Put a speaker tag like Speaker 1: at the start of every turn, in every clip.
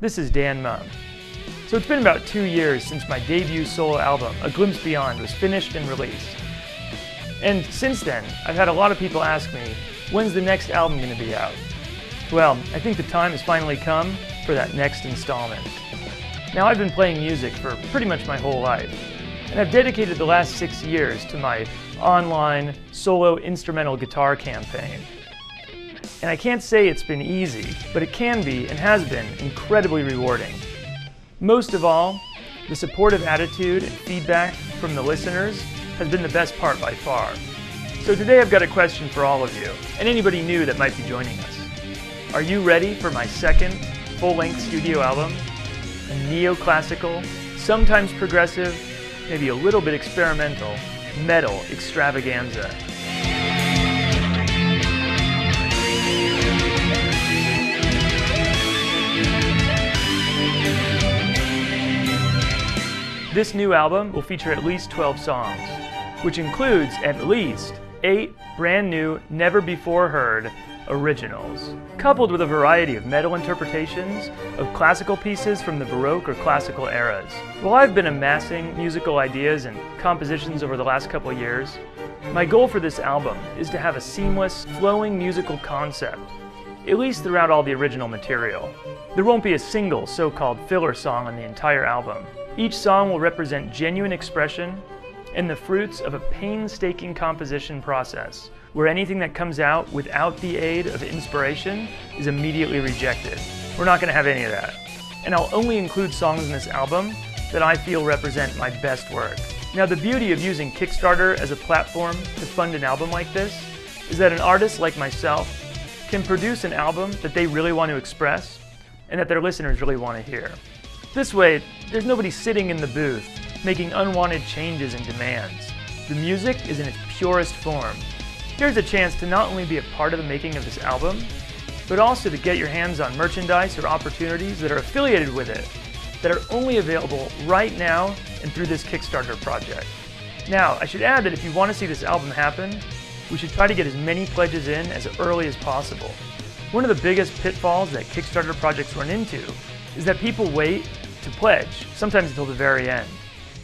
Speaker 1: This is Dan Mumm. So it's been about 2 years since my debut solo album, A Glimpse Beyond, was finished and released. And since then, I've had a lot of people ask me, when's the next album going to be out? Well, I think the time has finally come for that next installment. Now, I've been playing music for pretty much my whole life, and I've dedicated the last 6 years to my online solo instrumental guitar campaign. And I can't say it's been easy, but it can be and has been incredibly rewarding. Most of all, the supportive attitude and feedback from the listeners has been the best part by far. So today I've got a question for all of you, and anybody new that might be joining us. Are you ready for my second full-length studio album? A neoclassical, sometimes progressive, maybe a little bit experimental, metal extravaganza. This new album will feature at least 12 songs, which includes at least 8 brand new, never before heard originals, coupled with a variety of metal interpretations of classical pieces from the Baroque or classical eras. While I've been amassing musical ideas and compositions over the last couple of years, my goal for this album is to have a seamless, flowing musical concept, at least throughout all the original material. There won't be a single so-called filler song on the entire album. Each song will represent genuine expression and the fruits of a painstaking composition process, where anything that comes out without the aid of inspiration is immediately rejected. We're not going to have any of that. And I'll only include songs in this album that I feel represent my best work. Now, the beauty of using Kickstarter as a platform to fund an album like this is that an artist like myself can produce an album that they really want to express and that their listeners really want to hear. This way, there's nobody sitting in the booth making unwanted changes and demands. The music is in its purest form. Here's a chance to not only be a part of the making of this album, but also to get your hands on merchandise or opportunities that are affiliated with it, that are only available right now and through this Kickstarter project. Now, I should add that if you want to see this album happen, we should try to get as many pledges in as early as possible. One of the biggest pitfalls that Kickstarter projects run into is that people wait to pledge, sometimes until the very end.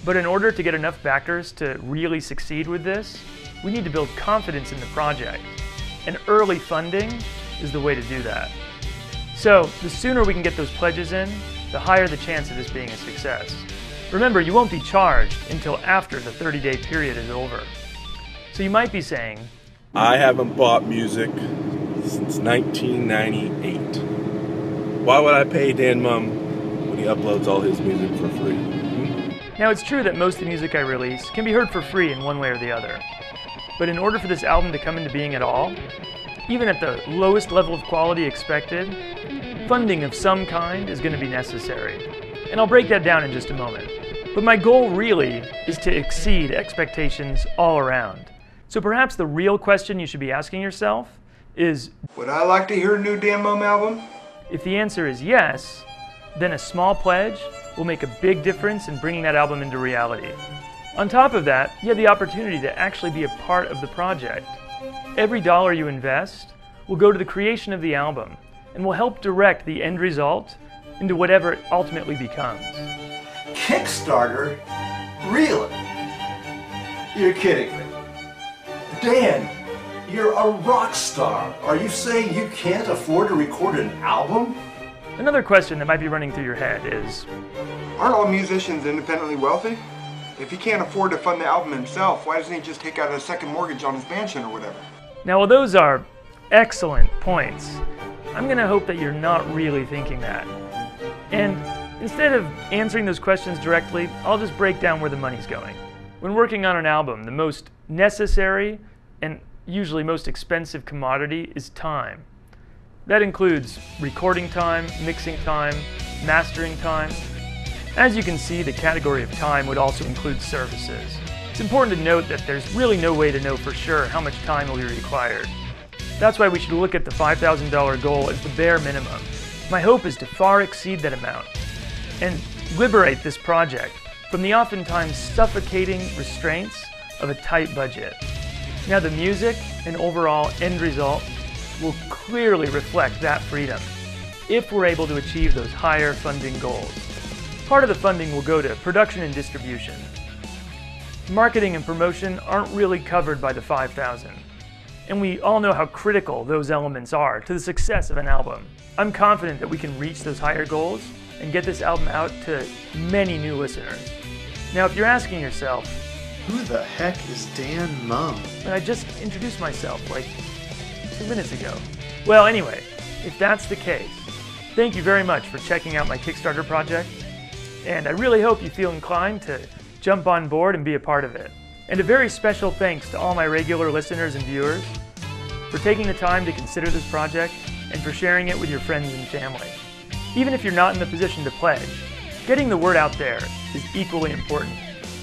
Speaker 1: But in order to get enough backers to really succeed with this, we need to build confidence in the project. And early funding is the way to do that. So the sooner we can get those pledges in, the higher the chance of this being a success. Remember, you won't be charged until after the 30-day period is over. So you might be saying,
Speaker 2: I haven't bought music since 1998. Why would I pay Dan Mumm when he uploads all his music for free?
Speaker 1: Now, it's true that most of the music I release can be heard for free in one way or the other. But in order for this album to come into being at all, even at the lowest level of quality expected, funding of some kind is going to be necessary. And I'll break that down in just a moment. But my goal really is to exceed expectations all around. So perhaps the real question you should be asking yourself is,
Speaker 3: would I like to hear a new Dan Mumm album?
Speaker 1: If the answer is yes, then a small pledge will make a big difference in bringing that album into reality. On top of that, you have the opportunity to actually be a part of the project. Every dollar you invest will go to the creation of the album and will help direct the end result into whatever it ultimately becomes.
Speaker 4: Kickstarter? Really? You're kidding me. Dan, you're a rock star. Are you saying you can't afford to record an album?
Speaker 1: Another question that might be running through your head is,
Speaker 3: aren't all musicians independently wealthy? If he can't afford to fund the album himself, why doesn't he just take out a second mortgage on his mansion or whatever?
Speaker 1: Now, while those are excellent points, I'm going to hope that you're not really thinking that. And instead of answering those questions directly, I'll just break down where the money's going. When working on an album, the most necessary and usually most expensive commodity is time. That includes recording time, mixing time, mastering time. As you can see, the category of time would also include services. It's important to note that there's really no way to know for sure how much time will be required. That's why we should look at the $5,000 goal as the bare minimum. My hope is to far exceed that amount and liberate this project from the oftentimes suffocating restraints of a tight budget. Now, the music and overall end result will clearly reflect that freedom. if we're able to achieve those higher funding goals. Part of the funding will go to production and distribution. Marketing and promotion aren't really covered by the $5,000. And we all know how critical those elements are to the success of an album. I'm confident that we can reach those higher goals and get this album out to many new listeners. Now, if you're asking yourself,
Speaker 5: who the heck is Dan Mumm?
Speaker 1: And I just introduced myself like 2 minutes ago. Well, anyway, if that's the case, thank you very much for checking out my Kickstarter project, and I really hope you feel inclined to jump on board and be a part of it. And a very special thanks to all my regular listeners and viewers for taking the time to consider this project and for sharing it with your friends and family. Even if you're not in the position to pledge, getting the word out there is equally important.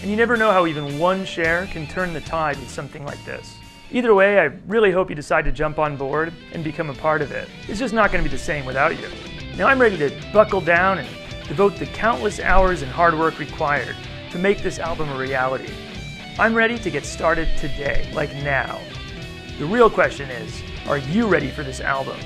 Speaker 1: And you never know how even one share can turn the tide with something like this. Either way, I really hope you decide to jump on board and become a part of it. It's just not going to be the same without you. Now I'm ready to buckle down and devote the countless hours and hard work required to make this album a reality. I'm ready to get started today, like now. The real question is, are you ready for this album?